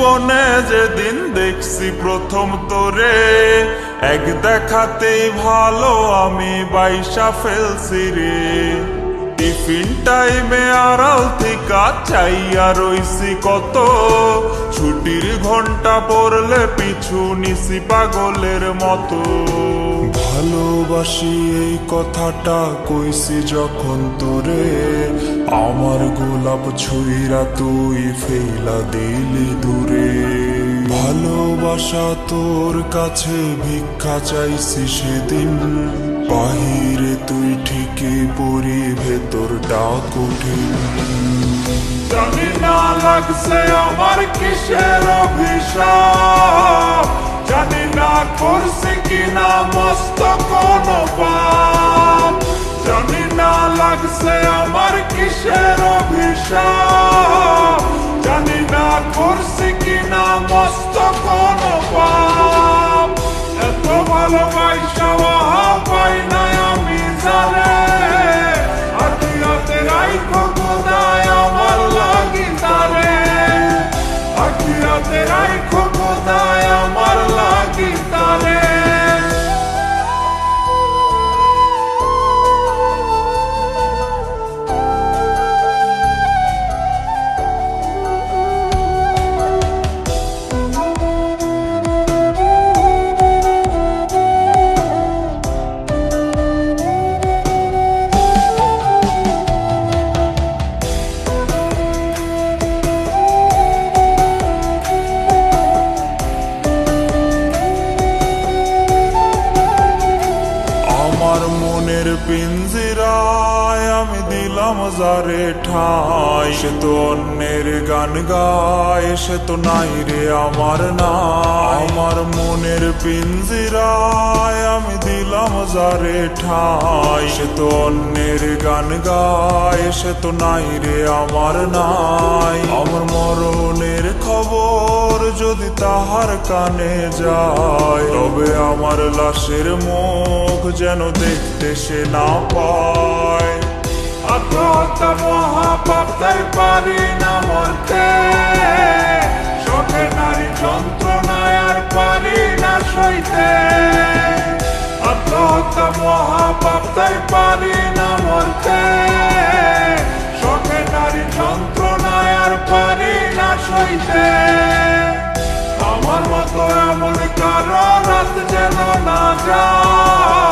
জীবনে যেদিন দেখছি প্রথম তোরে, এক দেখাতেই ভালো আমি বাইসা ফেলছি রে। টিফিন টাইমে আড়াল থিকা চাইয়া রইছি কত, ছুটির ঘন্টা পড়লে পিছু নিছি পাগলের মতো। ভালোবাসি এই কথাটা কইছি যখন তোরে, আমার গোলাপ ছুঁইরা তুই ফেলা দিলি দূরে। ভালোবাসা তোর কাছে ভিক্ষা চাইছি সেদিন, বাহিরে তুই ঠিকই পরি ভেতরটা কঠিন। জানি না লাগছে আমার কিসের অভিশাপ, জানি না করছে কিনা মস্ত কোনো পাপ। জানি না লাগছে আমার কিসের অভিশাপ, জানি না করছে কিনা মস্ত কোনো পাপ। এত ভালোবাসা পাই নাই আমি জানে, আখিরাতে রাইখো খোদায় আমার লাগি তারে, আখিরাতে রাইখো খোদায় আমার লাগি তারে। আমার মনের পিঞ্জিরায় আমি দিলাম যারে ঠাই, সে তো অন্যের গান গায়, সে তো নাই রে আমার নাই। আমার মনের পিঞ্জিরায় আমি দিলাম যারে ঠাই, সে তো অন্যের গান গায়, সে তো নাই রে আমার নাই। আমার মরণের খবর যদি তাহার কানে যায়, তবে আমার লাশের মুখ যেন দেখতে সে না পায়। আত্মহত্যা মহাপাপ তাই পারি না মরতে, শখের নারী যন্ত্রণায় আর পারি না সইতে। আত্মহত্যা মহাপাপ তাই পারি না মরতে, শখের নারী যন্ত্রণায় আর পারি না সইতে। আমার মতো এমন কারো রাত যেন না যায়।